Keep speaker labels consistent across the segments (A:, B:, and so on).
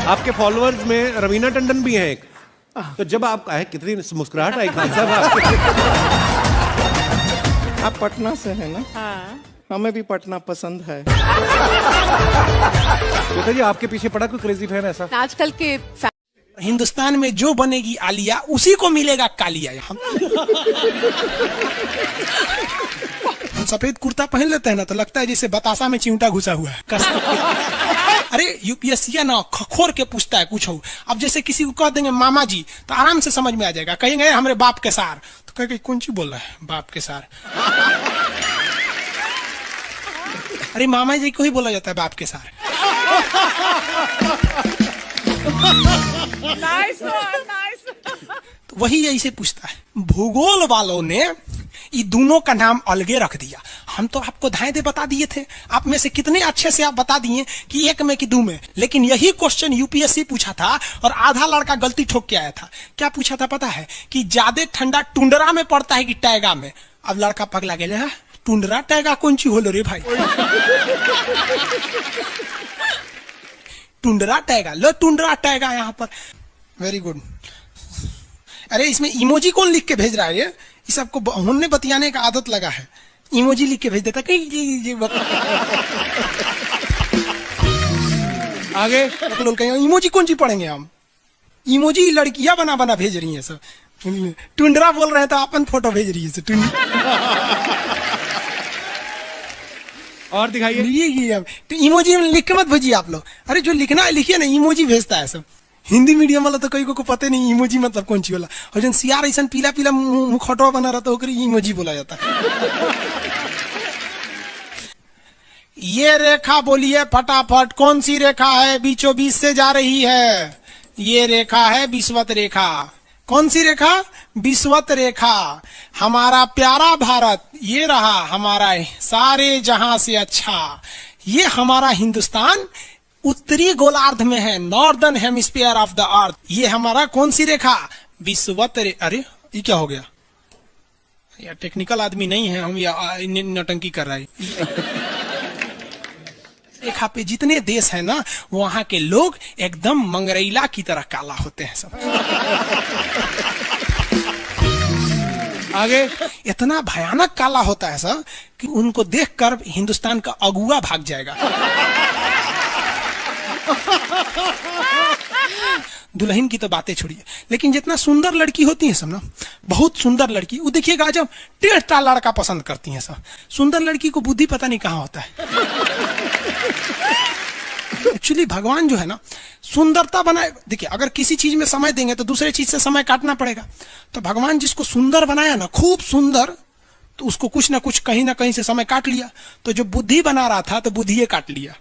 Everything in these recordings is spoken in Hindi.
A: आपके फॉलोअर्स में रवीना टंडन भी हैं एक, तो जब आप आए कितनी मुस्कुराहट आई खान साहब आपके।
B: आप पटना से है ना?
C: हाँ।
B: हमें भी पटना पसंद है।
A: तो जी आपके पीछे पड़ा कोई क्रेजी फैन ऐसा?
C: आजकल के
D: हिंदुस्तान में जो बनेगी आलिया उसी को मिलेगा कालिया। हम सफेद कुर्ता पहन लेते हैं ना तो लगता है जैसे बतासा में चिमटा घुसा हुआ है। अरे यूपीएससी ना खखोर के पूछता है कुछ हो। अब जैसे किसी को कह देंगे मामा जी तो आराम से समझ में आ जाएगा। कहेंगे हमारे बाप के सार तो कहेंगे कौन सी बोल रहा है बाप के सार। अरे मामा जी को ही बोला जाता है बाप के सार।
C: Nice nice.
D: तो वही ऐसे पूछता है। भूगोल वालों ने ये दोनों का नाम अलगे रख दिया। हम तो आपको धाए दे बता दिए थे। आप में से कितने अच्छे से आप बता दिए कि एक में कि दो में। लेकिन यही क्वेश्चन यूपीएससी पूछा था और आधा लड़का गलती ठोक के आया था। क्या पूछा था पता है? कि ज्यादा ठंडा टुंडरा में पड़ता है कि टैगा में। अब लड़का पगला गया, टुंडरा टैगा कौन सी होलो रे भाई। टुंडरा टैगा, लो टुंडरा टैगा यहाँ पर। Very good. अरे इसमें इमोजी कौन लिख के भेज रहा है? ये इस सबको हमने बतियाने का आदत लगा है। इमोजी लिख के भेज देता कहीं
A: आगे
D: लोग कहेंगे इमोजी कौन सी पढ़ेंगे हम। इमोजी लड़कियां बना बना भेज रही हैं सब। टुंडरा बोल रहे हैं तो अपन फोटो भेज रही है।
A: और दिखाइए।
D: ये तो इमोजी लिख के मत भेजिए आप लोग। अरे जो लिखना है लिखिए ना, इमोजी भेजता है सब। हिंदी मीडियम वाला तो कई को पता नहीं इमोजी मतलब कौन सी वाला। और जन सियार ऐसा पीला पीला मुखौटवा बना रहा था इमोजी बोला जाता है। ये रेखा बोलिए फटाफट, कौन सी रेखा है बीचों बीच से जा रही है? ये रेखा है विषुवत रेखा। कौन सी रेखा? विषुवत रेखा। हमारा प्यारा भारत ये रहा हमारा सारे जहां से अच्छा। ये हमारा हिंदुस्तान उत्तरी गोलार्ध में है, northern hemisphere of the earth. ये हमारा कौन सी रेखा? विषुवत रेखा। अरे ये क्या हो गया यार? टेक्निकल आदमी नहीं है हम, या नौटंकी कर रहा है। रेखा पे जितने देश है ना वहां के लोग एकदम मंगरैला की तरह काला होते हैं सब।
A: आगे
D: इतना भयानक काला होता है सब कि उनको देखकर हिंदुस्तान का अगुआ भाग जाएगा। दुल्हन की तो बातें छोड़िए, लेकिन जितना सुंदर लड़की होती है सब ना, बहुत सुंदर लड़की, वो देखिएगा जब टेढ़ा लड़का पसंद करती है सब। सुंदर लड़की को बुद्धि पता नहीं कहाँ होता है। एक्चुअली भगवान जो है ना सुंदरता बनाए। देखिए अगर किसी चीज में समय देंगे तो दूसरे चीज से समय काटना पड़ेगा। तो भगवान जिसको सुंदर बनाया ना, खूब सुंदर, तो उसको कुछ ना कुछ कहीं ना कहीं से समय काट लिया। तो जो बुद्धि बना रहा था तो बुद्धि काट लिया।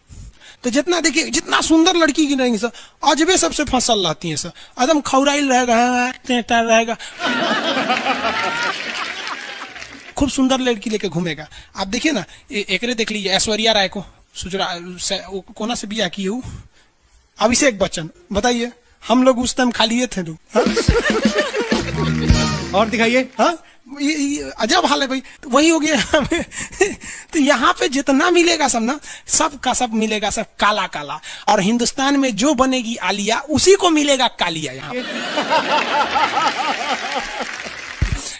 D: तो जितना देखिए जितना सुंदर लड़की की रहेंगी सर, अजबे सबसे फसल रहती है सर, एकदम खौराइल रहेगा, खूब सुंदर लड़की लेके घूमेगा। आप देखिए ना, एक देख लीजिए ऐश्वर्या राय को, कोना से बिया की हूँ, अभिषेक बच्चन, बताइए हम लोग उस टाइम खा लिए थे लोग।
A: और दिखाइए।
D: हाँ अजब हाल है भाई। तो वही हो गया। तो यहाँ पे जितना मिलेगा सब ना, सब का सब मिलेगा, सब काला काला। और हिंदुस्तान में जो बनेगी आलिया उसी को मिलेगा कालिया। यहाँ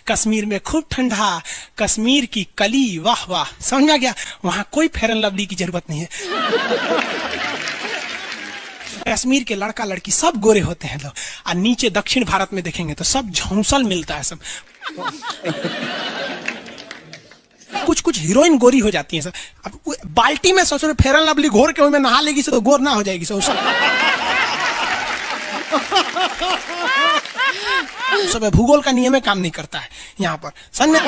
D: कश्मीर में खूब ठंडा, कश्मीर की कली, वाह वाह, समझ आ गया। वहां कोई फेयर एंड लवली की जरूरत नहीं है। कश्मीर के लड़का लड़की सब गोरे होते हैं लोग। और नीचे दक्षिण भारत में देखेंगे तो सब झौंसल मिलता है सब। कुछ कुछ हीरोइन गोरी हो जाती है सर। अब बाल्टी में सोचो फेयर एंड लवली घोर के में नहा लेगी तो गोर ना हो जाएगी सर। सब भूगोल का नियम काम नहीं करता है यहाँ पर। समझ में आ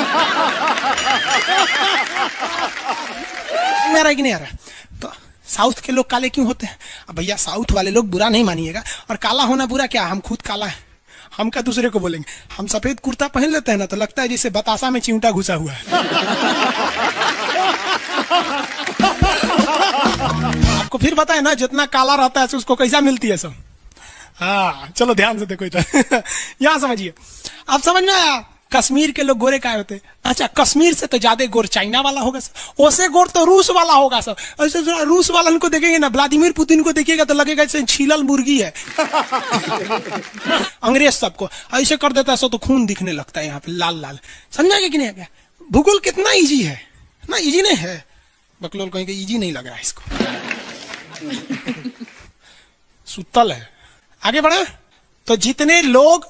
D: रहा कि नहीं आ रहा? तो साउथ के लोग काले क्यों होते हैं? अब भैया साउथ वाले लोग बुरा नहीं मानिएगा, और काला होना बुरा क्या? हम खुद काला है, हम क्या दूसरे को बोलेंगे? हम सफेद कुर्ता पहन लेते हैं ना तो लगता है जैसे बतासा में चिमटा घुसा हुआ है। आपको फिर पता है ना जितना काला रहता है उसको कैसा मिलती है सब। हाँ चलो ध्यान से देखो इधर। यहाँ समझिए, अब समझ में आया कश्मीर के लोग गोरे काय होते? अच्छा, कश्मीर से तो ज्यादा गोर चाइना वाला होगा सर, ओसे गोर तो रूस वाला होगा सर। ऐसे रूस वाला को देखेंगे ना, व्लादिमीर पुतिन को देखिएगा तो लगेगा जैसे छीलल मुर्गी है। अंग्रेज सबको ऐसे कर देता है सो तो खून दिखने लगता है यहाँ पे लाल लाल। समझा कि नहीं? क्या भूगोल कितना इजी है ना? इजी नहीं है, बकलोल कहेंगे इजी नहीं लग रहा है इसको। सुतल है। आगे बढ़े तो जितने लोग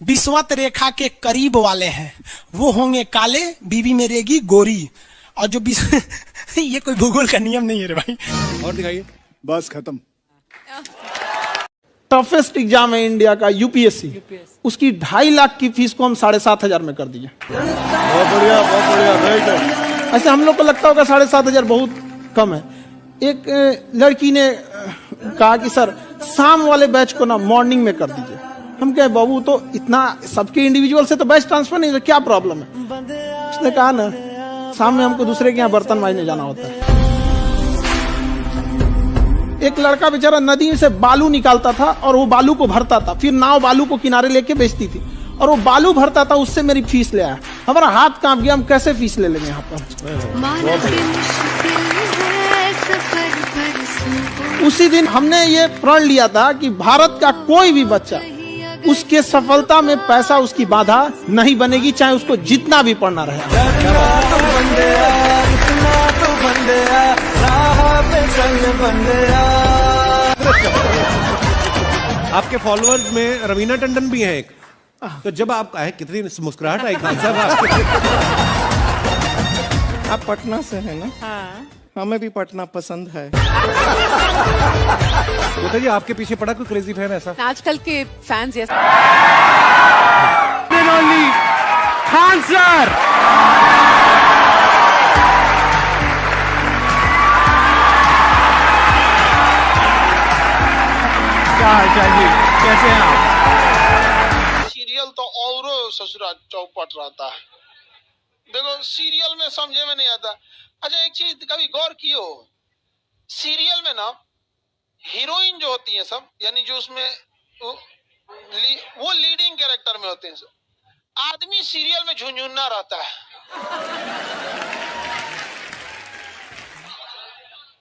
D: विषुवत रेखा के करीब वाले हैं वो होंगे काले, बीवी में रहेगी गोरी। और जो ये कोई भूगोल का नियम नहीं है रे भाई।
A: और दिखाइए।
C: बस खत्म।
E: टफेस्ट एग्जाम है इंडिया का, यूपीएससी। उसकी 2.5 लाख की फीस को हम 7,500 में कर दिए।
C: बहुत बढ़िया, बहुत बढ़िया, राइट है।
E: ऐसे हम लोग को लगता होगा 7,500 बहुत कम है। एक लड़की ने कहा कि सर शाम वाले बैच को ना मॉर्निंग में कर दीजिए। हम कहे बाबू तो इतना सबके इंडिविजुअल से तो बैच ट्रांसफर नहीं, क्या प्रॉब्लम है? उसने कहा ना शाम में हमको दूसरे के यहाँ बर्तन मांजने जाना होता है। एक लड़का बेचारा नदी से बालू निकालता था और वो बालू को भरता था, फिर नाव बालू को किनारे लेके बेचती थी और वो बालू भरता था, उससे मेरी फीस ले आया। हमारा हाथ कांप गया, हम कैसे फीस ले लेंगे यहाँ पर। उसी दिन हमने ये प्रण लिया था कि भारत का कोई भी बच्चा उसके सफलता में पैसा उसकी बाधा नहीं बनेगी, चाहे उसको जितना भी पढ़ना रहे।
A: आपके फॉलोअर्स में रवीना टंडन भी हैं एक। तो जब आप आए कितनी मुस्कुराहट आई खान साहब आपके।
B: आप पटना से हैं ना?
F: हाँ।
B: हमें भी पटना पसंद है।
A: बताइए आपके पीछे पड़ा कोई क्रेजी फैन ऐसा?
F: आजकल के फैंस ये
A: खान सर। क्या हालचाल जी, कैसे हैं आप?
G: सीरियल तो और ससुरा चौपट रहता है। देखो सीरियल में समझे में नहीं आता। अच्छा एक चीज कभी गौर किए हो, सीरियल में ना हीरोइन जो होती है सब, यानी जो उसमें वो लीडिंग कैरेक्टर में होते हैं सब, आदमी सीरियल में झुंझुन्ना रहता है।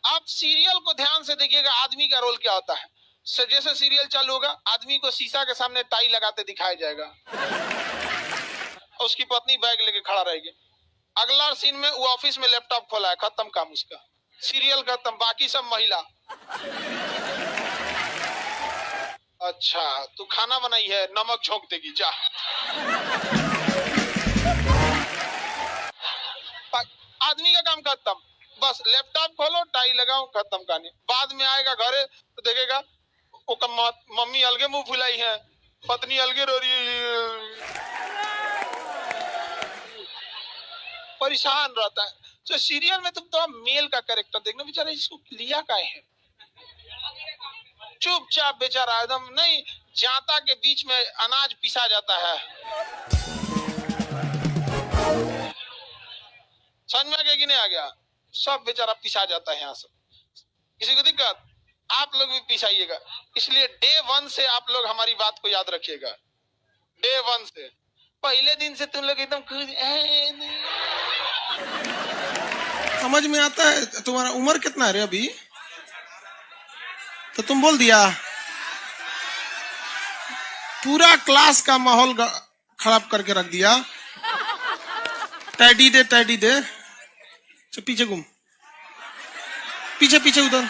G: आप सीरियल को ध्यान से देखिएगा, आदमी का रोल क्या होता है। जैसे सीरियल चालू होगा, आदमी को शीशा के सामने टाई लगाते दिखाया जाएगा, उसकी पत्नी बैग लेके खड़ा रहेगी। अगला सीन में वो ऑफिस में लैपटॉप खोला है, खत्म काम उसका, सीरियल खत्म, बाकी सब महिला। अच्छा तू खाना बनाई है, नमक छोंक देगी जा। आदमी का काम खत्म, बस लैपटॉप खोलो, टाई लगाओ, खत्म कहानी। बाद में आएगा घरे तो देखेगा वो मम्मी अलगे मुंह फुलाई है, पत्नी अलगे रो रही है, परेशान रहता है। तो सीरियल में तुम तो मेल का कैरेक्टर देखना, बेचारा इसको लिया काहे है, चुपचाप बेचारा एकदम नहीं, जाता के बीच में अनाज पिसा जाता है। समझ में आ गया कि नहीं आ गया? सब बेचारा पिसा जाता है यहाँ से। किसी को दिक्कत? आप लोग भी पिसाइएगा। इसलिए डे 1 से आप लोग हमारी बात को याद रखिएगा। डे 1 से पहले दिन से तुम लोग एकदम
D: समझ में आता है। तुम्हारा उम्र कितना है रे अभी? तो तुम बोल दिया। पूरा क्लास का माहौल खराब करके रख दिया। टैडी दे, टैडी दे। चल पीछे घूम, पीछे पीछे उधर।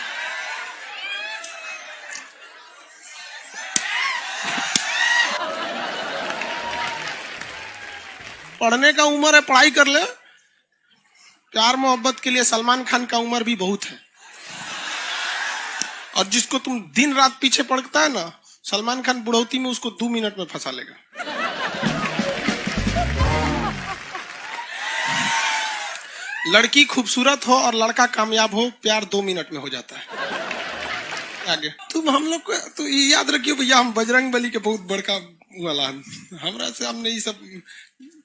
D: पढ़ने का उम्र है, पढ़ाई कर ले। प्यार मोहब्बत के लिए सलमान खान का उम्र भी बहुत है। और जिसको तुम दिन रात पीछे पड़ता है ना, सलमान खान बुढ़ौती में उसको 2 मिनट में फंसा लेगा। लड़की खूबसूरत हो और लड़का कामयाब हो, प्यार 2 मिनट में हो जाता है। आगे तुम हम लोग को तो ये याद रखियो भैया, हम बजरंग बली के बहुत बड़का वाला, हमरा से हमने ये सब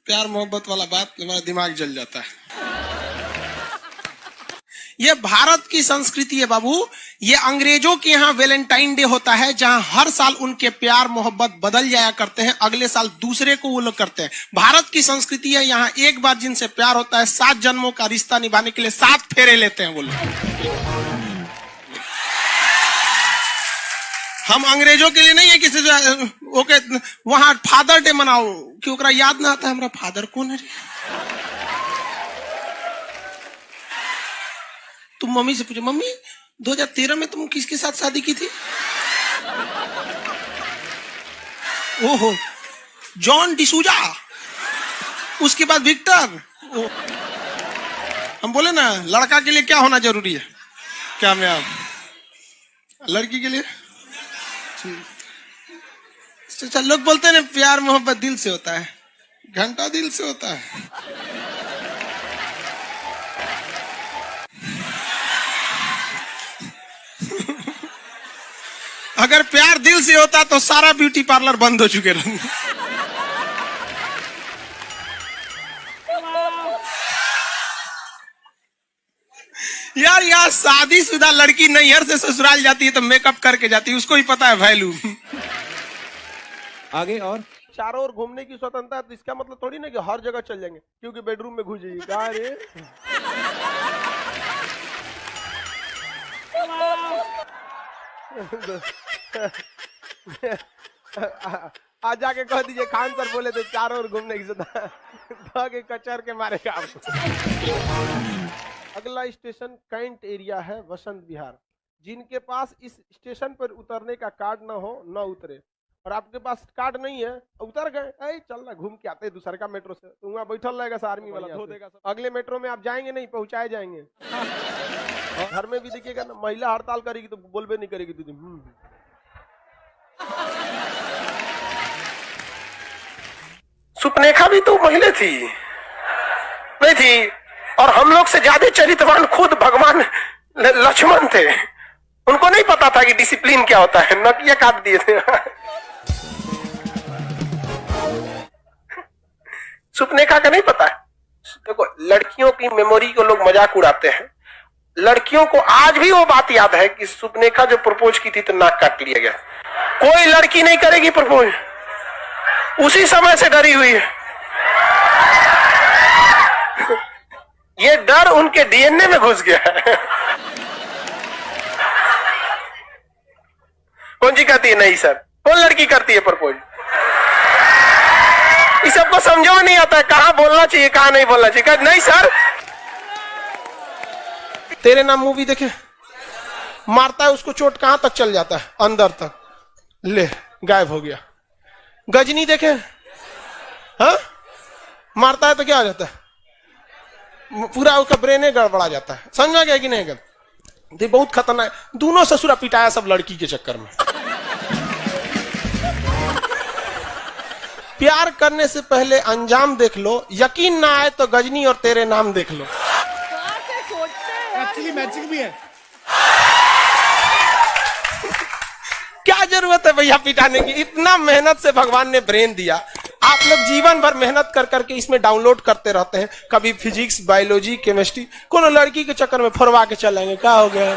D: प्यार मोहब्बत वाला बात, हमारा दिमाग जल जाता है। ये भारत की संस्कृति है बाबू। ये अंग्रेजों के यहाँ वैलेंटाइन डे होता है, जहां हर साल उनके प्यार मोहब्बत बदल जाया करते हैं, अगले साल दूसरे को वो लोग करते हैं। भारत की संस्कृति है, यहाँ एक बार जिनसे प्यार होता है 7 जन्मों का रिश्ता निभाने के लिए 7 फेरे लेते हैं वो लोग। हम अंग्रेजों के लिए नहीं है किसी ओके वहां फादर डे मनाओ कि ओकरा याद ना आता है हमारा फादर कौन है। तुम मम्मी से पूछो, मम्मी 2013 में तुम किसके साथ शादी की थी? ओहो, जॉन डिसूजा, उसके बाद विक्टर। हम बोले ना लड़का के लिए क्या होना जरूरी है, क्या मैं आप लड़की के लिए लोग बोलते हैं ना प्यार मोहब्बत दिल से होता है, घंटा दिल से होता है। अगर प्यार दिल से होता तो सारा ब्यूटी पार्लर बंद हो चुके रहते। यार यार शादीशुदा लड़की नैहर से ससुराल जाती है तो मेकअप करके जाती है, उसको ही पता है वैल्यू।
A: आगे और
F: चारों ओर घूमने की स्वतंत्रता है, तो इसका मतलब थोड़ी ना कि हर जगह चल जाएंगे क्योंकि बेडरूम में घुस जाइए। कहा रे आज जाके कह दीजिए खान सर बोले थे चारों ओर घूमने की स्वतंत्रता के कचर के मारेगा आपको। अगला स्टेशन कैंट एरिया है, वसंत विहार। जिनके पास इस स्टेशन पर उतरने का कार्ड ना हो न उतरे, और आपके पास कार्ड नहीं है उतर गए, चल ना घूम के आते दूसरे का मेट्रो से, तो वहाँ बैठल रहेगा आर्मी वाला धो देगा। अगले मेट्रो में आप जाएंगे नहीं, पहुंचाए जाएंगे। घर में भी देखिएगा ना, महिला हड़ताल करेगी तो बोलबे नहीं करेगी दीदी। सुपनेखा भी तो महिला थी नहीं थी, और हम लोग से ज्यादा चरित्रवान खुद भगवान लक्ष्मण थे। उनको नहीं पता था कि डिसिप्लिन क्या होता है, नकिया काट दिए थे। सुपनेखा का नहीं पता है। देखो लड़कियों की मेमोरी को लोग मजाक उड़ाते हैं, लड़कियों को आज भी वो बात याद है कि सुपनेखा जो प्रपोज की थी तो नाक काट लिया गया। कोई लड़की नहीं करेगी प्रपोज, उसी समय से डरी हुई है। ये डर उनके डीएनए में घुस गया है। कौन जी कहती है नहीं सर, कौन लड़की करती है प्रपोज? इस सबको समझो में नहीं आता है कहां बोलना चाहिए कहां नहीं बोलना चाहिए। नहीं सर, तेरे नाम मूवी देखे, मारता है उसको चोट कहां तक चल जाता है, अंदर तक, ले गायब हो गया। गजनी देखे, हाँ मारता है तो क्या हो जाता है, पूरा उसका ब्रेन गड़बड़ा जाता है। समझ में गया कि नहीं? गया बहुत खतरनाक। दोनों ससुरा पिटाया सब लड़की के चक्कर में। प्यार करने से पहले अंजाम देख लो, यकीन ना आए तो गजनी और तेरे नाम देख लो।
A: एक्चुअली मैचिंग भी है।
D: क्या जरूरत है भैया पिटाने की? इतना मेहनत से भगवान ने ब्रेन दिया, आप लोग जीवन भर मेहनत कर करके इसमें डाउनलोड करते रहते हैं, कभी फिजिक्स, बायोलॉजी, केमिस्ट्री। कोनो लड़की के चक्कर में फरवा के चलेंगे, क्या हो गया?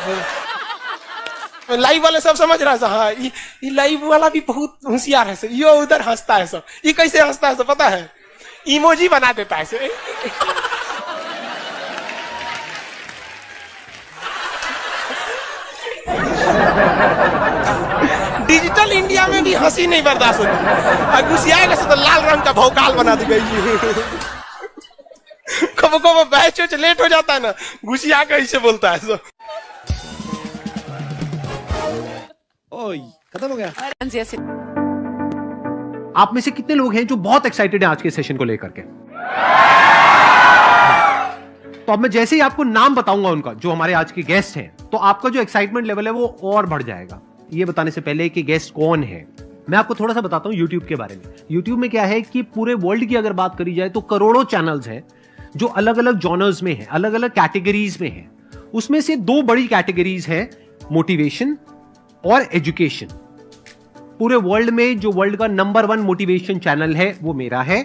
D: लाइव वाले सब समझ रहा है, हाँ ये लाइव वाला भी बहुत होशियार है, यो उधर हंसता है सब। ये कैसे हंसता है सब पता है? इमोजी बना देता है से। डिजिटल इंडिया में भी हंसी नहीं बर्दाश्त होती, घुसियाएगा तो लाल रंग का भौकाल बना दी गई। कब कब बैच लेट हो जाता है ना, घुसिया कैसे बोलता है सब।
A: ओह खत्म हो गया।
H: आप में से कितने लोग हैं जो बहुत एक्साइटेड हैं आज के सेशन को लेकर के? तो अब मैं जैसे ही आपको नाम बताऊंगा उनका, जो हमारे आज के गेस्ट हैं, तो आपका जो एक्साइटमेंट लेवल है वो और बढ़ जाएगा। ये बताने से पहले कि गेस्ट कौन है, मैं आपको थोड़ा सा बताता हूं यूट्यूब के बारे में। यूट्यूब में क्या है कि पूरे वर्ल्ड की अगर बात करी जाए तो करोड़ों चैनल्स हैं जो अलग अलग जॉनर्स में हैं, अलग अलग कैटेगरीज में हैं। उसमें से 2 बड़ी कैटेगरीज हैं, मोटिवेशन और एजुकेशन। पूरे वर्ल्ड में जो वर्ल्ड का नंबर 1 मोटिवेशन चैनल है वो मेरा है,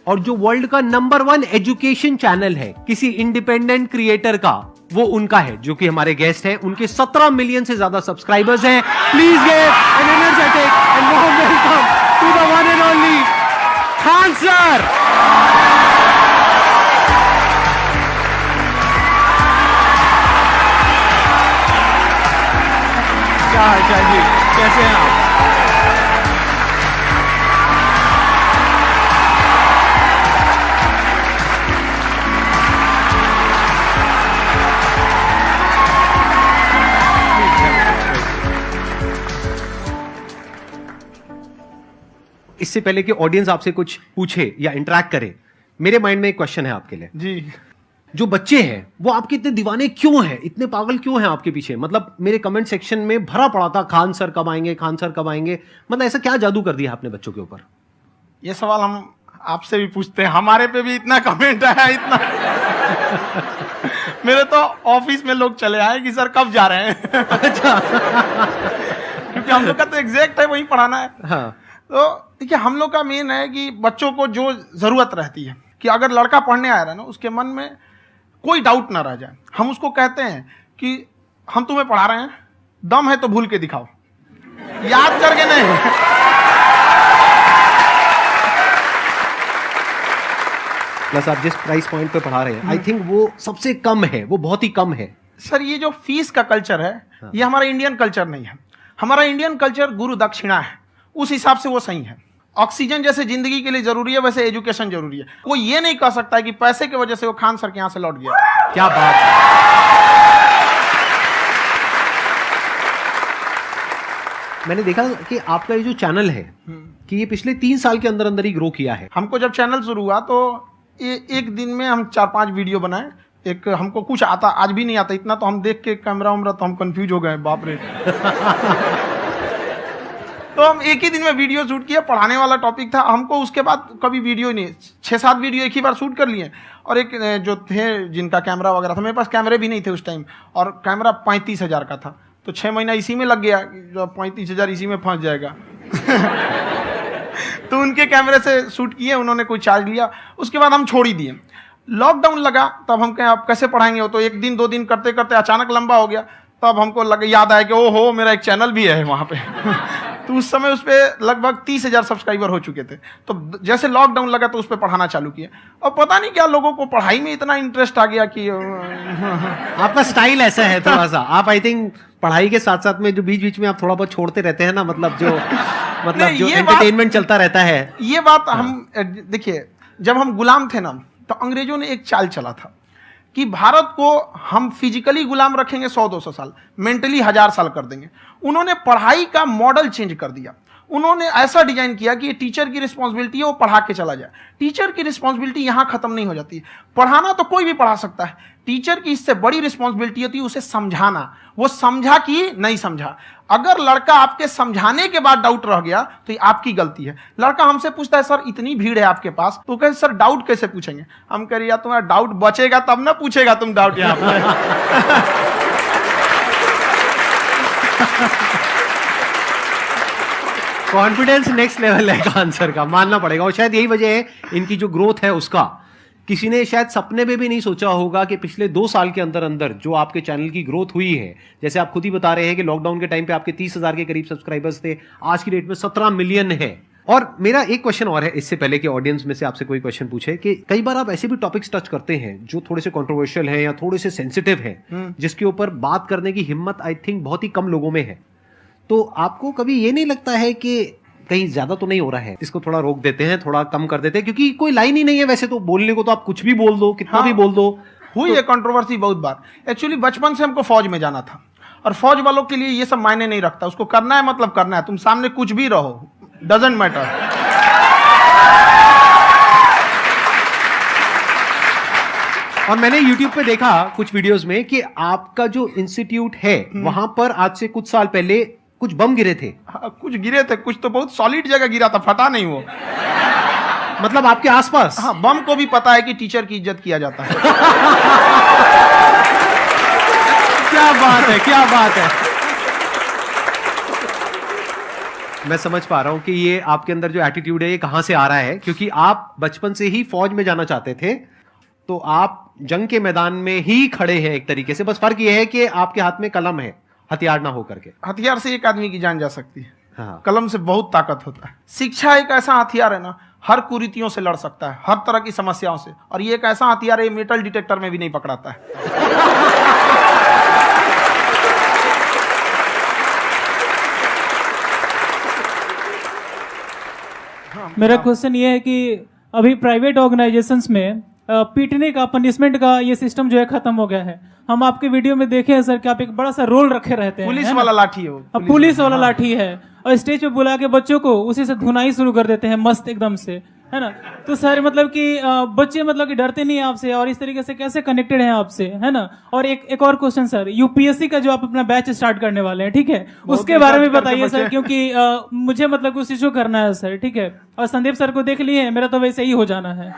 H: और जो वर्ल्ड का नंबर 1 एजुकेशन चैनल है किसी इंडिपेंडेंट क्रिएटर का, वो उनका है, जो कि हमारे गेस्ट हैं। उनके 17 मिलियन से ज्यादा सब्सक्राइबर्स हैं। Please give an energetic and warm welcome to the one and only Khan sir. क्या हाल चाल जी, कैसे हैं आप? इससे पहले कि ऑडियंस आपसे कुछ पूछे या इंटरेक्ट करे, मेरे माइंड में एक क्वेश्चन है आपके लिए
E: जी।
H: जो बच्चे हैं वो आपके इतने दीवाने क्यों हैं, इतने पागल क्यों हैं आपके पीछे? मतलब मेरे कमेंट सेक्शन में भरा पड़ा था खान सर कब आएंगे, खान सर कब आएंगे। मतलब ऐसा क्या जादू कर दिया आपने बच्चों के ऊपर?
E: ये सवाल हम आपसे भी पूछते हैं, हमारे पे भी इतना कमेंट आया, इतना मेरे तो ऑफिस में लोग चले आए कि सर कब जा रहे हैं।
H: अच्छा।
E: क्योंकि हम लोग का तो एग्जैक्ट है, वही पढ़ाना है।
H: हाँ।
E: तो देखिए, हम लोग का मेन है कि बच्चों को जो जरूरत रहती है कि अगर लड़का पढ़ने आया है ना, उसके मन में कोई डाउट ना रह जाए। हम उसको कहते हैं कि हम तुम्हें पढ़ा रहे हैं, दम है तो भूल के दिखाओ, याद करके नहीं।
H: प्लस आप जिस प्राइस पॉइंट पे पढ़ा रहे हैं, आई थिंक वो सबसे कम है, वो बहुत ही कम है।
E: सर, ये जो फीस का कल्चर है, ये हमारा इंडियन कल्चर नहीं है। हमारा इंडियन कल्चर गुरु दक्षिणा है, उस हिसाब से वो सही है। ऑक्सीजन जैसे जिंदगी के लिए जरूरी है, वैसे एजुकेशन जरूरी है। कोई ये नहीं कह सकता है कि पैसे की वजह से वो खान सर के यहां से लौट गया।
H: क्या बात है। मैंने देखा कि आपका ये जो चैनल है कि ये पिछले 3 साल के अंदर अंदर ही ग्रो किया है।
E: हमको जब चैनल शुरू हुआ तो एक दिन में हम 4-5 वीडियो बनाए। एक हमको कुछ आता, आज भी नहीं आता इतना, तो हम देख के कैमरा उमरा तो हम कंफ्यूज हो गए, बाप रे। तो हम एक ही दिन में वीडियो शूट किया, पढ़ाने वाला टॉपिक था हमको। उसके बाद कभी वीडियो नहीं, 6-7 वीडियो एक ही बार शूट कर लिए। और एक जो थे जिनका कैमरा वगैरह था, मेरे पास कैमरे भी नहीं थे उस टाइम, और कैमरा 35,000 का था। तो 6 महीना इसी में लग गया, जो 35,000 इसी में फंस जाएगा। तो उनके कैमरे से शूट किए, उन्होंने कोई चार्ज लिया, उसके बाद हम छोड़ ही दिए। लॉकडाउन लगा, तब हम कहें आप कैसे पढ़ाएंगे। वो तो 1 दिन 2 दिन करते करते अचानक लंबा हो गया। तब हमको याद आया कि ओहो, मेरा एक चैनल भी है वहाँ पे। तो उस समय उस पर लगभग 30,000 सब्सक्राइबर हो चुके थे। तो जैसे लॉकडाउन लगा तो उस पर पढ़ाना चालू किया। और पता नहीं क्या लोगों को पढ़ाई में इतना इंटरेस्ट आ गया कि
H: आपका स्टाइल ऐसा है थोड़ा सा। आप आई थिंक पढ़ाई के साथ साथ में जो बीच बीच में आप थोड़ा बहुत छोड़ते रहते हैं ना, मतलब जो जो एंटरटेनमेंट चलता रहता है।
E: ये बात हम देखिए, जब हम गुलाम थे ना, तो अंग्रेजों ने एक चाल चला था कि भारत को हम फिजिकली गुलाम रखेंगे 100-200 साल, मेंटली 1000 साल कर देंगे। उन्होंने पढ़ाई का मॉडल चेंज कर दिया। उन्होंने ऐसा डिजाइन किया कि टीचर की रिस्पॉन्सिबिलिटी है वो पढ़ा के चला जाए। टीचर की रिस्पॉन्सिबिलिटी यहां खत्म नहीं हो जाती। पढ़ाना तो कोई भी पढ़ा सकता है, टीचर की इससे बड़ी रिस्पॉन्सिबिलिटी होती है उसे समझाना। वो समझा कि नहीं समझा। अगर लड़का आपके समझाने के बाद डाउट रह गया तो ये आपकी गलती है। लड़का हमसे पूछता है सर इतनी भीड़ है आपके पास, तो कहे सर डाउट कैसे पूछेंगे। हम कह रहे यार तुम्हारा डाउट बचेगा तब ना पूछेगा तुम डाउट यहाँ पे।
H: कॉन्फिडेंस नेक्स्ट लेवल है खान सर का, मानना पड़ेगा। और शायद यही वजह है इनकी जो ग्रोथ है उसका। किसी ने शायद सपने में भी नहीं सोचा होगा कि पिछले 2 साल के अंदर अंदर जो आपके चैनल की ग्रोथ हुई है, जैसे आप खुद ही बता रहे हैं कि लॉकडाउन के टाइम पे आपके 30,000 के करीब सब्सक्राइबर्स थे, आज की डेट में 17 मिलियन है। और मेरा एक क्वेश्चन और है, इससे पहले कि ऑडियंस में से आपसे कोई क्वेश्चन पूछे, कि कई बार आप ऐसे भी टॉपिक्स टच करते हैं जो थोड़े से कंट्रोवर्शियल हैं या थोड़े से सेंसिटिव हैं, जिसके ऊपर बात करने की हिम्मत आई थिंक बहुत ही कम लोगों में है। तो आपको कभी ये नहीं लगता है कि कहीं ज्यादा तो नहीं हो रहा है, इसको थोड़ा रोक देते हैं, थोड़ा कम कर देते हैं? क्योंकि कोई लाइन ही नहीं है वैसे तो बोलने को, तो आप कुछ भी बोल दो, कितना भी बोल दो।
E: हुई है कंट्रोवर्सी बहुत बार। एक्चुअली बचपन से हमको फौज में जाना था, और फौज वालों के लिए ये सब मायने नहीं रखता। उसको करना है मतलब करना है, तुम सामने कुछ भी रहो, डजंट मैटर।
H: और मैंने YouTube पे देखा कुछ वीडियोस में कि आपका जो इंस्टीट्यूट है वहां पर आज से कुछ साल पहले कुछ बम गिरे थे।
E: हाँ, कुछ गिरे थे, कुछ तो बहुत सॉलिड जगह गिरा था, फटा नहीं वो।
H: मतलब आपके आसपास?
E: हाँ, बम को भी पता है कि टीचर की इज्जत किया जाता है।
H: क्या बात है, क्या बात है। मैं समझ पा रहा हूं कि ये आपके अंदर जो एटीट्यूड है ये कहां से आ रहा है, क्योंकि आप बचपन से ही फौज में जाना चाहते थे। तो आप जंग के मैदान में ही खड़े हैं एक तरीके से, बस फर्क यह है कि आपके हाथ में कलम है, हथियार ना हो करके।
E: हथियार से एक आदमी की जान जा सकती है,
H: हाँ।
E: कलम से बहुत ताकत होता है। शिक्षा एक ऐसा हथियार है ना, हर कुरीतियों से लड़ सकता है, हर तरह की समस्याओं से। और ये एक ऐसा हथियार है, मेटल डिटेक्टर में भी नहीं पकड़ाता है।
I: मेरा क्वेश्चन ये है कि अभी प्राइवेट ऑर्गेनाइजेशंस में पीटने का, पनिशमेंट का ये सिस्टम जो है खत्म हो गया है। हम आपके वीडियो में देखे हैं सर कि आप एक बड़ा सा रोल रखे रहते हैं,
E: पुलिस वाला लाठी है वो,
I: पुलिस वाला लाठी है, और स्टेज पे बुला के बच्चों को उसी से धुनाई शुरू कर देते हैं मस्त एकदम से, है ना। तो सर मतलब कि बच्चे मतलब कि डरते नहीं हैं आपसे, और इस तरीके से कैसे कनेक्टेड हैं आपसे, है ना। और एक और क्वेश्चन सर, यूपीएससी का जो आप अपना बैच स्टार्ट करने वाले हैं, ठीक है, उसके बारे में बताइए सर, क्योंकि मुझे मतलब कुछ इशू करना है सर, ठीक है। और संदीप सर को देख लिए, मेरा तो वैसे ही हो जाना है।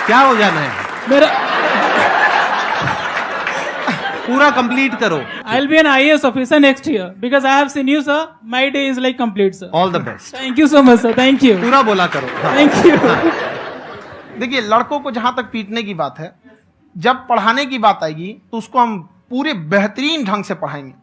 H: क्या हो जाना है?
I: मेरा
H: पूरा कंप्लीट करो।
I: I'll be an IAS officer next year because I have seen you, sir. My day is like complete, sir.
H: All the best.
I: Thank you so much, sir. Thank you.
H: पूरा बोला करो।
I: Thank you.
E: देखिए, लड़कों को जहां तक पीटने की बात है, जब पढ़ाने की बात आएगी तो उसको हम पूरे बेहतरीन ढंग से पढ़ाएंगे।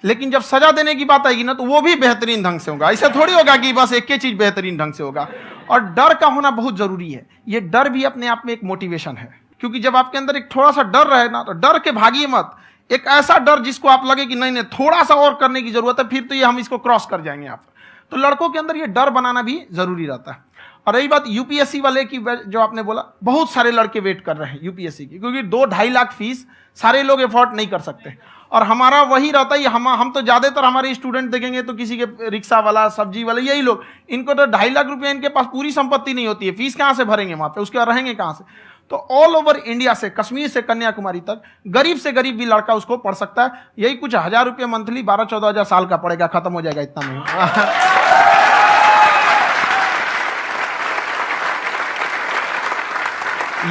E: लेकिन जब सजा देने की बात आएगी ना, तो वो भी बेहतरीन ढंग से होगा। ऐसा थोड़ी होगा कि बस एक ही चीज बेहतरीन ढंग से होगा। और डर का होना बहुत जरूरी है। ये डर भी अपने आप में एक मोटिवेशन है, क्योंकि जब आपके अंदर एक थोड़ा सा डर रहे ना, तो डर के भागिए मत। एक ऐसा डर जिसको आप लगे कि नहीं नहीं थोड़ा सा और करने की जरूरत है, फिर तो ये हम इसको क्रॉस कर जाएंगे यहाँ पर। तो लड़कों के अंदर ये डर बनाना भी जरूरी रहता है। और रही बात यूपीएससी वाले की, जो आपने बोला, बहुत सारे लड़के वेट कर रहे हैं यूपीएससी की, क्योंकि 2-2.5 लाख फीस सारे लोग एफोर्ड नहीं कर सकते। और हमारा वही रहता है, हम तो ज्यादातर हमारे स्टूडेंट देखेंगे तो किसी के रिक्शा वाला, सब्जी वाला, यही लोग, इनको तो 2.5 लाख रुपया, इनके पास पूरी संपत्ति नहीं होती है, फीस कहाँ से भरेंगे वहां पे, उसके बाद रहेंगे कहाँ से। तो ऑल ओवर इंडिया से, कश्मीर से कन्याकुमारी तक, गरीब से गरीब भी लड़का उसको पढ़ सकता है। यही कुछ 1000 रुपये मंथली, 12-14 हजार साल का पड़ेगा, खत्म हो जाएगा इतना में।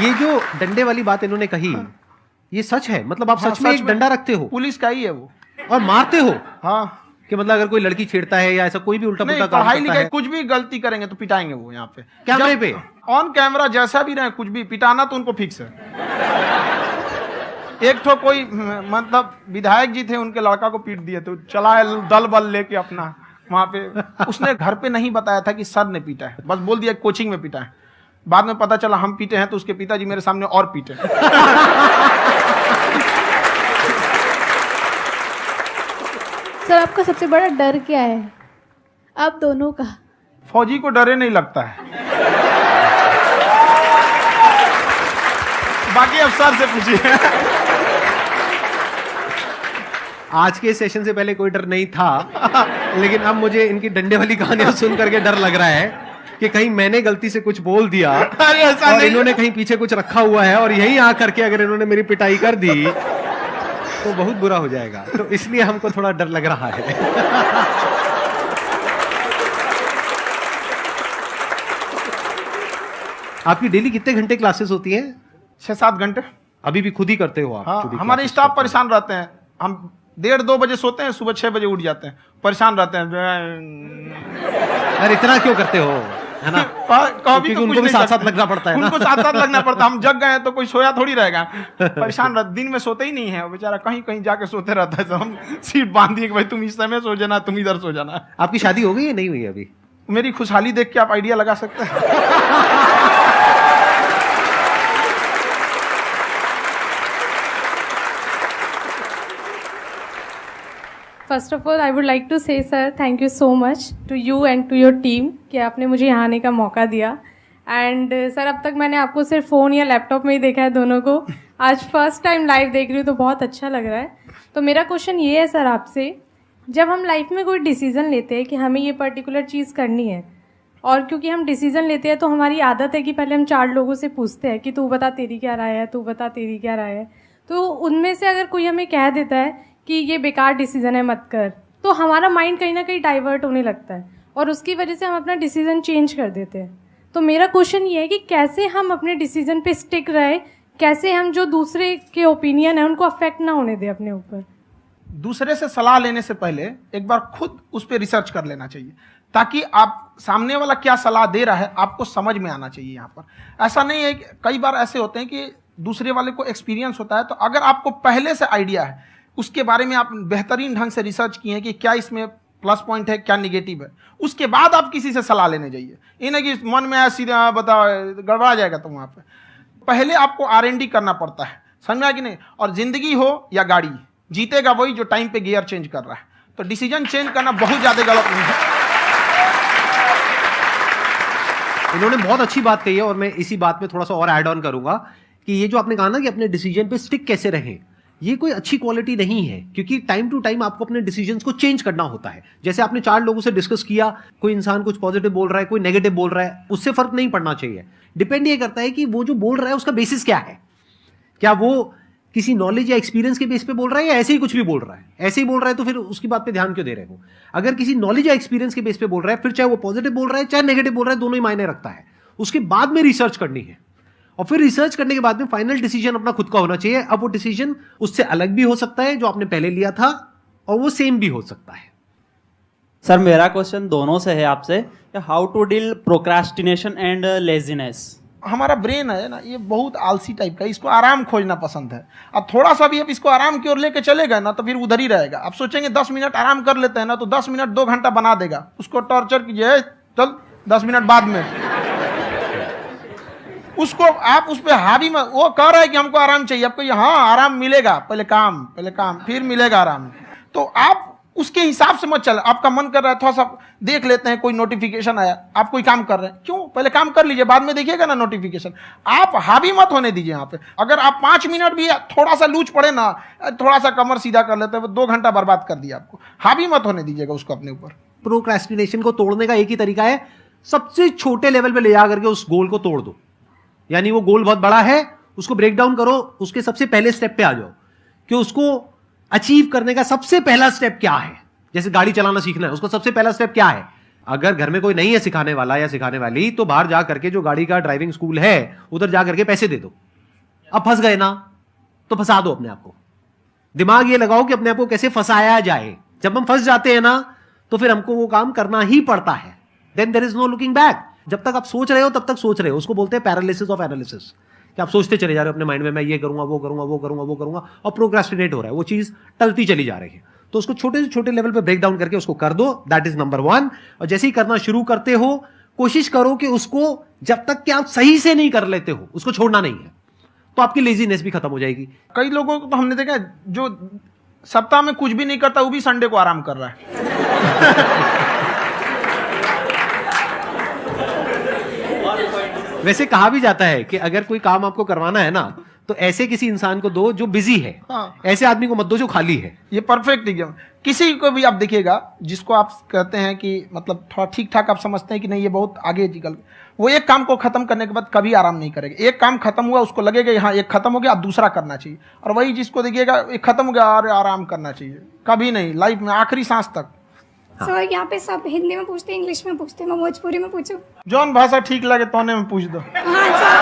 H: ये जो डंडे वाली बात इन्होंने कही, ये सच है? मतलब आप सच में एक डंडा रखते हो?
E: पुलिस का ही है वो।
H: और मारते हो?
E: हाँ।
H: कि मतलब अगर कोई लड़की छेड़ता है या ऐसा कोई भी उल्टा पुल्टा काम
E: पढ़ाई
H: करता
E: लिखाई
H: है,
E: कुछ भी गलती करेंगे तो पिटाएंगे वो यहाँ पे,
H: कैमरे पे,
E: ऑन कैमरा, जैसा भी रहे, कुछ भी पिटाना तो उनको फिक्स है। एक तो कोई मतलब विधायक जी थे, उनके लड़का को पीट दिए, तो चला है दल बल लेके अपना वहां पे। उसने घर पे नहीं बताया था कि सर ने पीटा है, बस बोल दिया कोचिंग में पीटा है। बाद में पता चला हम पीटे हैं, तो उसके पिताजी मेरे सामने और पीटे।
J: सर आपका सबसे बड़ा डर क्या है, आप दोनों का?
E: फौजी को डरे नहीं लगता है, बाकी अफसर से पूछिए।
H: आज के सेशन से पहले कोई डर नहीं था, लेकिन अब मुझे इनकी डंडे वाली कहानियां सुन करके डर लग रहा है कि कहीं मैंने गलती से कुछ बोल दिया और इन्होंने कहीं पीछे कुछ रखा हुआ है, और यही आ करके अगर इन्होंने मेरी पिटाई कर दी तो बहुत बुरा हो जाएगा। तो इसलिए हमको थोड़ा डर लग रहा है। आपकी डेली कितने घंटे क्लासेस होती हैं?
E: 6-7 घंटे।
H: अभी भी खुद ही करते हो आप?
E: हाँ, हमारे स्टाफ परेशान रहते हैं। हम 1:30-2 बजे सोते हैं, सुबह 6 बजे उठ जाते हैं, परेशान रहते हैं।
H: अरे इतना क्यों करते हो, है ना?
E: कभी तो
H: उनको भी साथ साथ लगना पड़ता है ना?
E: उनको साथ साथ लगना पड़ता है। हम जग गए तो कोई सोया थोड़ी रहेगा, परेशान रहते, दिन में सोते ही नहीं है बेचारा, कहीं कहीं जाके सोते रहता है। तो हम सीट बांध दिए कि भाई तुम इस समय सो जाना, तुम इधर सो जाना।
H: आपकी शादी हो गई या नहीं हुई अभी?
E: मेरी खुशहाली देख के आप आइडिया लगा सकते हैं।
J: First of all I would like to say sir thank you so much to you and to your team कि आपने मुझे यहाँ आने का मौका दिया। एंड सर अब तक मैंने आपको सिर्फ फ़ोन या लैपटॉप में ही देखा है दोनों को, आज फर्स्ट टाइम लाइव देख रही हूँ तो बहुत अच्छा लग रहा है। तो मेरा क्वेश्चन ये है सर आपसे, जब हम लाइफ में कोई डिसीज़न लेते हैं कि हमें ये पर्टिकुलर चीज़ करनी है, और क्योंकि हम डिसीज़न लेते हैं तो हमारी आदत है कि पहले हम 4 लोगों से पूछते हैं कि तू बता तेरी क्या राय है, तू बता तेरी क्या राय है। तो उनमें से अगर कोई हमें कह देता है कि ये बेकार डिसीजन है मत कर, तो हमारा माइंड कहीं ना कहीं डाइवर्ट होने लगता है और उसकी वजह से हम अपना डिसीजन चेंज कर देते हैं। तो मेरा क्वेश्चन ये है कि कैसे हम अपने डिसीजन पे स्टिक रहे, कैसे हम जो दूसरे के ओपिनियन है उनको अफेक्ट ना होने दें अपने ऊपर।
E: दूसरे से सलाह लेने से पहले एक बार खुद उस पर रिसर्च कर लेना चाहिए, ताकि आप सामने वाला क्या सलाह दे रहा है आपको समझ में आना चाहिए। यहाँ पर ऐसा नहीं है कि कई बार ऐसे होते हैं कि दूसरे वाले को एक्सपीरियंस होता है, तो अगर आपको पहले से आइडिया है, उसके बारे में आप बेहतरीन ढंग से रिसर्च किए हैं कि क्या इसमें प्लस पॉइंट है क्या निगेटिव है, उसके बाद आप किसी से सलाह लेने जाइए। ये नहीं कि मन में ऐसी बता गड़बड़ा जाएगा। तो वहाँ पे पहले आपको R&D करना पड़ता है, समझ में आया कि नहीं। और जिंदगी हो या गाड़ी, जीतेगा वही जो टाइम पे गियर चेंज कर रहा है। तो डिसीजन चेंज करना बहुत ज्यादा गलत नहीं है।
H: इन्होंने बहुत अच्छी बात कही है और मैं इसी बात में थोड़ा सा और ऐड ऑन करूंगा कि ये जो आपने कहा ना कि अपने डिसीजन पे स्टिक कैसे रहें, ये कोई अच्छी क्वालिटी नहीं है, क्योंकि टाइम टू टाइम आपको अपने डिसीजंस को चेंज करना होता है। जैसे आपने 4 लोगों से डिस्कस किया, कोई इंसान कुछ पॉजिटिव बोल रहा है, कोई नेगेटिव बोल रहा है, उससे फर्क नहीं पड़ना चाहिए। डिपेंड ये करता है कि वो जो बोल रहा है उसका बेसिस क्या है। क्या वो किसी नॉलेज या एक्सपीरियंस के बेस पे बोल रहा है या ऐसे ही कुछ भी बोल रहा है? ऐसे ही बोल रहा है तो फिर उसकी बात पे ध्यान क्यों दे रहे हो? अगर किसी नॉलेज या एक्सपीरियंस के बेस पे बोल रहा है, फिर चाहे वो पॉजिटिव बोल रहा है चाहे नेगेटिव बोल रहा है, दोनों ही मायने रखता है। उसके बाद में रिसर्च करनी है और फिर रिसर्च करने के बाद में फाइनल डिसीजन अपना खुद का होना चाहिए। अब वो डिसीजन उससे अलग भी हो सकता है जो आपने पहले लिया था, और वो सेम भी हो सकता है।
K: सर मेरा क्वेश्चन दोनों से है आपसे, how to deal procrastination and laziness.
E: हमारा ब्रेन है ना, ये बहुत आलसी टाइप का है, इसको आराम खोजना पसंद है। अब थोड़ा सा भी अब इसको आराम की ओर लेके चले गए ना तो फिर उधर ही रहेगा। आप सोचेंगे 10 मिनट आराम कर लेते हैं ना, तो 10 मिनट 2 घंटा बना देगा। उसको टॉर्चर कीजिए, चल 10 मिनट बाद में उसको आप उस पर हावी में, वो कह रहा है कि हमको आराम चाहिए, आपको हाँ आराम मिलेगा, पहले काम फिर मिलेगा आराम। तो आप उसके हिसाब से मत चल। आपका मन कर रहा है थोड़ा सा देख लेते हैं, कोई नोटिफिकेशन आया, आप कोई काम कर रहे हैं, क्यों पहले काम कर लीजिए, बाद में देखिएगा ना नोटिफिकेशन। आप हावी मत होने दीजिए यहाँ पे। अगर आप 5 मिनट भी थोड़ा सा लूज पड़े ना, थोड़ा सा कमर सीधा कर लेते हैं, 2 घंटा बर्बाद कर दिया आपको। हावी मत होने दीजिएगा उसको अपने ऊपर।
H: प्रोक्रेस्टिनेशन को तोड़ने का एक ही तरीका है, सबसे छोटे लेवल पे ले जा करके उस गोल को तोड़ दो। यानी वो गोल बहुत बड़ा है, उसको ब्रेक डाउन करो, उसके सबसे पहले स्टेप पे आ जाओ कि उसको अचीव करने का सबसे पहला स्टेप क्या है। जैसे गाड़ी चलाना सीखना है, उसका सबसे पहला स्टेप क्या है। अगर घर में कोई नहीं है सिखाने वाला या सिखाने वाली, तो बाहर जा करके जो गाड़ी का ड्राइविंग स्कूल है उधर जा करके पैसे दे दो। अब फंस गए ना तो फंसा दो अपने आप को। दिमाग ये लगाओ कि अपने आप को कैसे फंसाया जाए। जब हम फंस जाते हैं ना तो फिर हमको वो काम करना ही पड़ता है। Then there is no looking back. जब तक आप सोच रहे हो तब तक सोच रहे हो, उसको बोलते हैं पैरालिसिस ऑफ एनालिसिस, कि आप सोचते चले जा रहे हो अपने माइंड में, मैं ये करूंगा वो करूंगा वो करूंगा वो करूंगा, और प्रोक्रेस्टिनेट हो रहा है, वो चीज टलती चली जा रही है। तो उसको छोटे से छोटे लेवल पे ब्रेक डाउन करके उसको कर दो, दैट इज नंबर 1। और जैसे ही करना शुरू करते हो, कोशिश करो कि उसको जब तक कि आप सही से नहीं कर लेते हो उसको छोड़ना नहीं है, तो आपकी लेजीनेस भी खत्म हो जाएगी।
E: कई लोगों को तो हमने देखा जो सप्ताह में कुछ भी नहीं करता, वो भी संडे को आराम कर रहा है।
H: वैसे कहा भी जाता है कि अगर कोई काम आपको करवाना है ना, तो ऐसे किसी इंसान को दो जो बिजी है।
E: हाँ।
H: ऐसे आदमी को मत दो जो खाली है।
E: ये परफेक्ट एग्जाम। किसी को भी आप देखिएगा जिसको आप कहते हैं कि मतलब थोड़ा ठीक ठाक आप समझते हैं कि नहीं ये बहुत आगे निकल, वो एक काम को खत्म करने के बाद कभी आराम नहीं करेगा। एक काम खत्म हुआ उसको लगेगा हाँ एक खत्म हो गया, अब दूसरा करना चाहिए। और वही जिसको देखिएगा एक खत्म हो गया और आराम करना चाहिए, कभी नहीं लाइफ में आखिरी सांस तक।
L: सर यहाँ पे सब हिंदी में पूछते हैं, इंग्लिश में पूछते हैं, मैं भोजपुरी में पूछूं?
E: जौन भाषा ठीक लगे तोने में पूछ दो।
L: हाँ सर।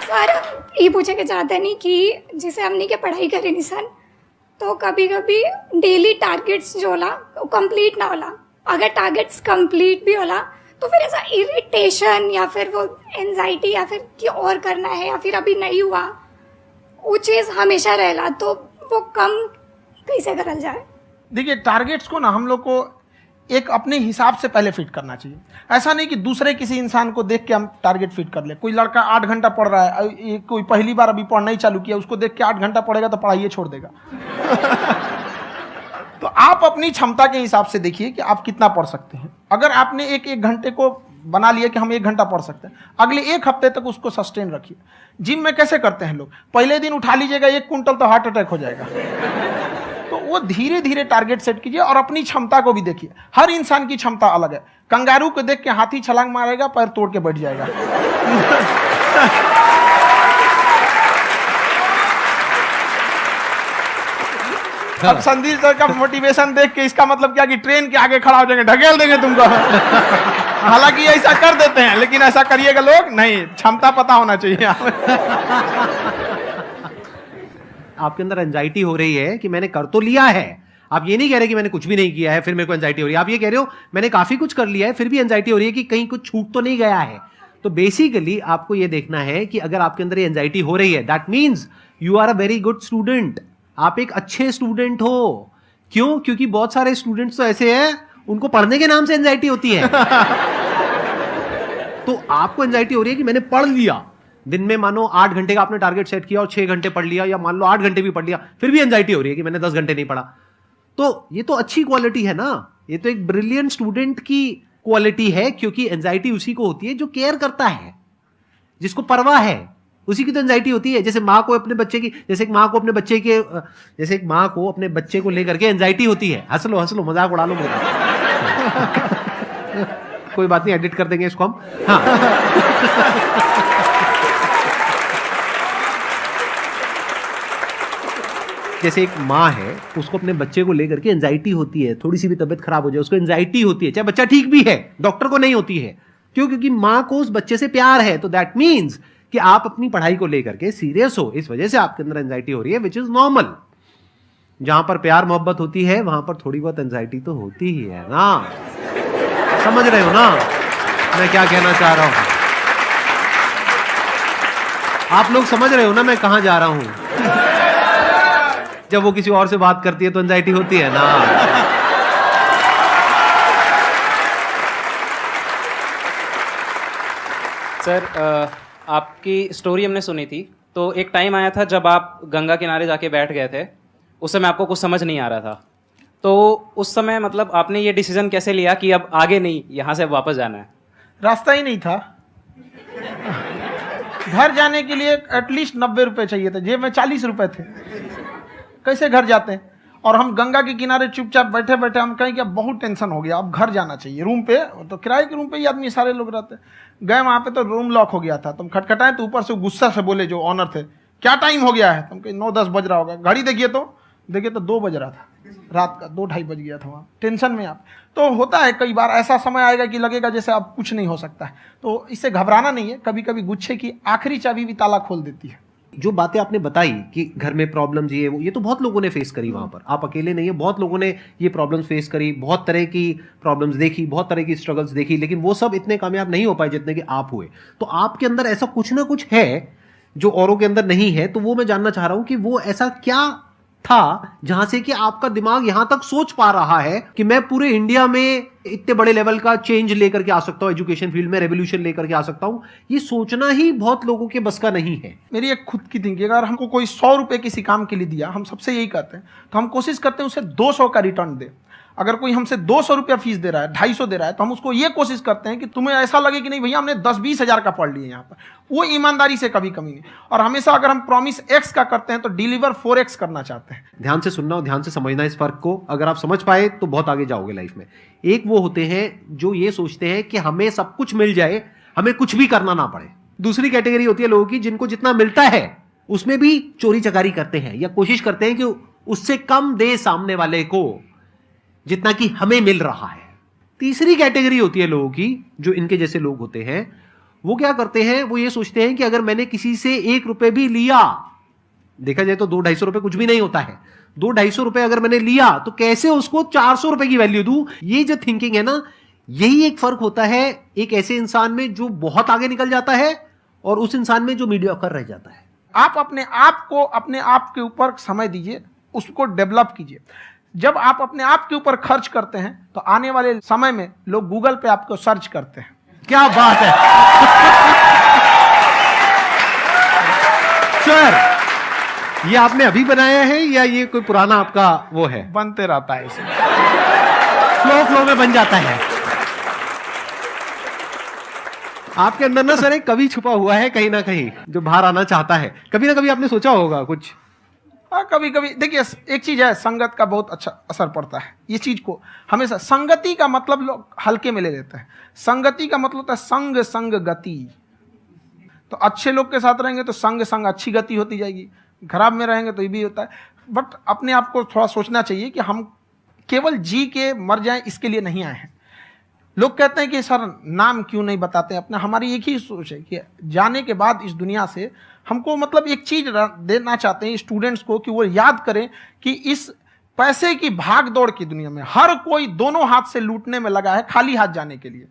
L: सर ये पूछे के चाहते नहीं कि जैसे हमने के पढ़ाई करे निशान, तो कभी कभी डेली टारगेट्स जो होला वो कंप्लीट ना होला। अगर टारगेट्स कंप्लीट भी होला तो फिर ऐसा इरिटेशन या फिर वो एंजाइटी या फिर कि और करना है या फिर अभी नहीं हुआ, वो चीज़ हमेशा रहेला। तो वो कम कैसे करल जाए?
E: देखिए टारगेट्स को ना हम लोग को एक अपने हिसाब से पहले फिट करना चाहिए। ऐसा नहीं कि दूसरे किसी इंसान को देख के हम टारगेट फिट कर ले। कोई लड़का 8 घंटा पढ़ रहा है, कोई पहली बार अभी पढ़ना ही चालू किया, उसको देख के 8 घंटा पढ़ेगा तो पढ़ाई छोड़ देगा। तो आप अपनी क्षमता के हिसाब से देखिए कि आप कितना पढ़ सकते हैं। अगर आपने एक घंटे को बना लिया कि हम 1 घंटा पढ़ सकते हैं, अगले 1 हफ्ते तक उसको सस्टेन रखिए। जिम में कैसे करते हैं लोग, पहले दिन उठा लीजिएगा 1 क्विंटल तो हार्ट अटैक हो जाएगा। तो वो धीरे धीरे टारगेट सेट कीजिए और अपनी क्षमता को भी देखिए। हर इंसान की क्षमता अलग है। कंगारू को देख के हाथी छलांग मारेगा, पैर तोड़ के बैठ जाएगा। अब संदीप सर का मोटिवेशन देख के इसका मतलब क्या कि ट्रेन के आगे खड़ा हो जाएंगे, ढकेल देंगे तुमको। हालांकि ऐसा कर देते हैं, लेकिन ऐसा करिएगा लोग नहीं, क्षमता पता होना चाहिए।
H: आपके अंदर एंजाइटी हो रही है कि मैंने कर तो लिया है, आप ये नहीं कह रहे कि मैंने कुछ भी नहीं किया है फिर मेरे को एंजाइटी हो रही है, आप ये कह रहे हो मैंने काफी कुछ कर लिया है फिर भी एंजाइटी हो रही है कि कहीं कुछ छूट तो नहीं गया है। तो बेसिकली आपको ये देखना है कि अगर आपके अंदर ये एंजाइटी हो रही है, that means you are a very good student, आप एक अच्छे स्टूडेंट हो। क्यों? क्योंकि बहुत सारे स्टूडेंट्स तो ऐसे हैं उनको पढ़ने के नाम से एंजाइटी होती है। तो आपको एंजाइटी हो रही है कि मैंने पढ़ लिया, दिन में मानो 8 घंटे का आपने टारगेट सेट किया और 6 घंटे पढ़ लिया, या मान लो 8 घंटे भी पढ़ लिया, फिर भी एंजाइटी हो रही है कि मैंने 10 घंटे नहीं पढ़ा। तो ये तो अच्छी क्वालिटी है ना, ये तो एक ब्रिलियंट स्टूडेंट की क्वालिटी है, क्योंकि एंजाइटी उसी को होती है जो केयर करता है, जिसको परवाह है, उसी की तो एंजाइटी होती है। जैसे माँ को अपने बच्चे की, जैसे एक माँ को अपने बच्चे के, जैसे एक माँ को अपने बच्चे को लेकर के एंजाइटी होती है। हंस लो मजाक उड़ा लो मेरा। कोई बात नहीं, एडिट कर देंगे इसको हम। हाँ। जैसे एक माँ है, उसको अपने बच्चे को लेकर के एंजाइटी होती है, थोड़ी सी भी तबीयत खराब हो जाए उसको एंजाइटी होती है, चाहे बच्चा ठीक भी है, डॉक्टर को नहीं होती है। क्यों? क्योंकि माँ को उस बच्चे से प्यार है। तो दैट मीन्स कि आप अपनी पढ़ाई को लेकर के सीरियस हो, इस वजह से आपके अंदर एंजाइटी हो रही है, विच इज नॉर्मल। जहां पर प्यार मोहब्बत होती है वहां पर थोड़ी बहुत एंजाइटी तो होती ही है ना। समझ रहे हो ना मैं क्या कहना चाह रहा हूं? आप लोग समझ रहे हो ना मैं कहां जा रहा हूं? जब वो किसी और से बात करती है तो एंजाइटी होती है ना।
M: सर, आपकी स्टोरी हमने सुनी थी, तो एक टाइम आया था जब आप गंगा किनारे जाके बैठ गए थे, उस समय आपको कुछ समझ नहीं आ रहा था। तो उस समय मतलब आपने ये डिसीजन कैसे लिया कि अब आगे नहीं, यहाँ से वापस जाना है?
E: रास्ता ही नहीं था। घर जाने के लिए एटलीस्ट 90 रुपए चाहिए थे, जेब में 40 रुपए थे, कैसे घर जाते हैं? और हम गंगा के किनारे चुपचाप बैठे बैठे हम कहें कि अब बहुत टेंशन हो गया, अब घर जाना चाहिए। रूम पे, तो किराए के रूम पे ही आदमी सारे लोग रहते। गए वहां पे तो रूम लॉक हो गया था। तुम खटखटाए तो ऊपर से गुस्सा से बोले जो ऑनर थे, क्या टाइम हो गया है? तुम कहे 9-10 बज रहा होगा। घड़ी देखिए तो 2 बज रहा था रात का, 2-2:30 बज गया था वहाँ। टेंशन में आप तो होता है, कई बार ऐसा समय आएगा कि लगेगा जैसे अब कुछ नहीं हो सकता है। तो इससे घबराना नहीं है। कभी कभी गुच्छे की आखिरी चाबी भी ताला खोल देती है।
H: जो बातें आपने बताई कि घर में प्रॉब्लम्स ये तो बहुत लोगों ने फेस करी वहां पर, आप अकेले नहीं है, बहुत लोगों ने ये प्रॉब्लम्स फेस करी, बहुत तरह की प्रॉब्लम्स देखी, बहुत तरह की स्ट्रगल्स देखी, लेकिन वो सब इतने कामयाब नहीं हो पाए जितने कि आप हुए। तो आपके अंदर ऐसा कुछ ना कुछ है जो औरों के अंदर नहीं है। तो वो मैं जानना चाह रहा हूं कि वो ऐसा क्या था जहां से कि आपका दिमाग यहां तक सोच पा रहा है कि मैं पूरे इंडिया में इतने बड़े लेवल का चेंज लेकर के आ सकता हूं, एजुकेशन फील्ड में रेवोल्यूशन लेकर के आ सकता हूं। ये सोचना ही बहुत लोगों के बस का नहीं है।
E: मेरी एक खुद की थिंकिंग, अगर हमको कोई 100 रुपए किसी काम के लिए दिया, हम सबसे यही कहते हैं, तो हम कोशिश करते हैं उसे 200 का रिटर्न दे। अगर कोई हमसे 200 रुपया फीस दे रहा है, 250 दे रहा है, तो हम उसको ये कोशिश करते हैं कि तुम्हें ऐसा लगे कि नहीं भैया हमने 10-20 हजार का पढ़ लिया यहाँ पर। वो ईमानदारी से कभी कमी नहीं। और हमेशा अगर हम प्रॉमिस एक्स का करते हैं तो डिलीवर 4x करना चाहते हैं।
H: ध्यान से सुनना और ध्यान से समझना इस फर्क को। अगर आप समझ पाए तो बहुत आगे जाओगे लाइफ में। एक वो होते हैं जो ये सोचते हैं कि हमें सब कुछ मिल जाए, हमें कुछ भी करना ना पड़े। दूसरी कैटेगरी होती है लोगों की जिनको जितना मिलता है उसमें भी चोरी चकारी करते हैं या कोशिश करते हैं कि उससे कम दे सामने वाले को जितना कि हमें मिल रहा है। तीसरी कैटेगरी होती है लोगों की, जो इनके जैसे लोग होते हैं, वो क्या करते हैं, वो ये सोचते हैं कि अगर मैंने किसी से 1 रुपए भी लिया, देखा जाए तो 200-250 रुपए कुछ भी नहीं होता है, 200-250 रुपए अगर मैंने लिया तो कैसे उसको 400 रुपए की वैल्यू दूं। ये जो थिंकिंग है ना, यही एक फर्क होता है एक ऐसे इंसान में जो बहुत आगे निकल जाता है और उस इंसान में जो मीडियोकर रह जाता है।
E: आप अपने आप को अपने आप के ऊपर समय दीजिए, उसको डेवलप कीजिए। जब आप अपने आप के ऊपर खर्च करते हैं तो आने वाले समय में लोग गूगल पे आपको सर्च करते हैं।
H: क्या बात है सर, ये आपने अभी बनाया है या ये कोई पुराना आपका वो है?
E: बनते रहता है, इसे
H: फ्लो में बन जाता है। आपके अंदर ना सर एक कवि छुपा हुआ है कहीं ना कहीं जो बाहर आना चाहता है। कभी ना कभी आपने सोचा होगा कुछ?
E: हाँ, कभी कभी। देखिए, एक चीज है, संगत का बहुत अच्छा असर पड़ता है। ये चीज को हमेशा, संगति का मतलब लोग हल्के में ले लेते हैं। संगति का मतलब होता है संग संग गति। तो अच्छे लोग के साथ रहेंगे तो संग संग अच्छी गति होती जाएगी, खराब में रहेंगे तो ये भी होता है। बट अपने आप को थोड़ा सोचना चाहिए कि हम केवल जी के मर जाएं इसके लिए नहीं आए हैं। लोग कहते हैं कि सर नाम क्यों नहीं बताते अपना। हमारी एक ही सोच है कि जाने के बाद इस दुनिया से हमको मतलब एक चीज देना चाहते हैं स्टूडेंट्स को कि वो याद करें कि इस पैसे की भाग दौड़ की दुनिया में हर कोई दोनों हाथ से लूटने में लगा है, खाली हाथ जाने के लिए,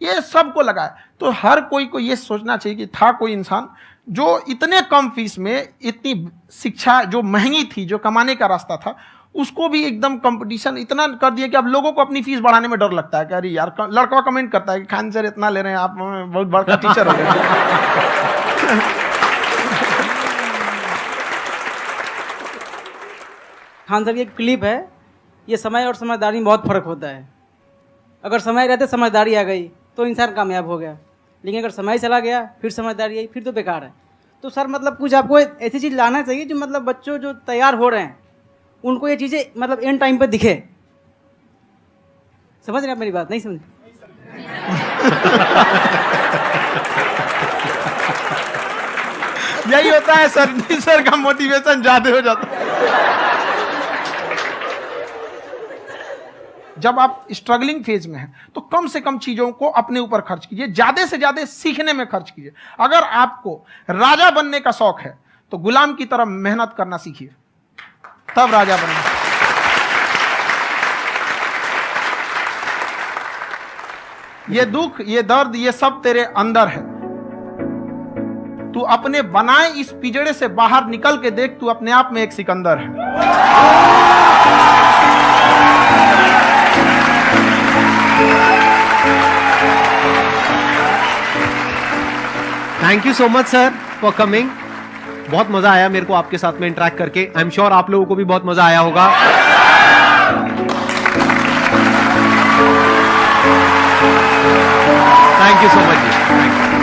E: ये सबको लगा है। तो हर कोई को ये सोचना चाहिए कि था कोई इंसान जो इतने कम फीस में इतनी शिक्षा जो महंगी थी, जो कमाने का रास्ता था, उसको भी एकदम कंपटीशन इतना कर दिया कि अब लोगों को अपनी फीस बढ़ाने में डर लगता है कि अरे यार, लड़का कमेंट करता है कि खान सर इतना ले रहे हैं, आप बहुत बड़ा टीचर हो गए।
N: खान सर की एक क्लिप है, ये समय और समझदारी में बहुत फर्क होता है। अगर समय रहते समझदारी आ गई तो इंसान कामयाब हो गया, लेकिन अगर समय चला गया फिर समझदारी आई फिर तो बेकार है। तो सर मतलब कुछ आपको ऐसी चीज़ लाना चाहिए जो मतलब बच्चों जो तैयार हो रहे हैं उनको ये चीज़ें मतलब एंड टाइम पे दिखे। समझ रहे हैं आप मेरी बात? नहीं समझ?
E: यही होता है सर, सर का मोटिवेशन ज्यादा हो जाता है। जब आप स्ट्रगलिंग फेज में हैं तो कम से कम चीजों को अपने ऊपर खर्च कीजिए, ज्यादा से ज्यादा सीखने में खर्च कीजिए। अगर आपको राजा बनने का शौक है तो गुलाम की तरह मेहनत करना सीखिए, तब राजा बनना। ये दुख, ये दर्द, ये सब तेरे अंदर है। तू अपने बनाए इस पिंजड़े से बाहर निकल के देख, तू अपने आप में एक सिकंदर है।
H: Thank you so much sir for coming. बहुत मजा आया मेरे को आपके साथ में इंटरेक्ट करके। आई एम श्योर आप लोगों को भी बहुत मजा आया होगा। Thank you so much ji.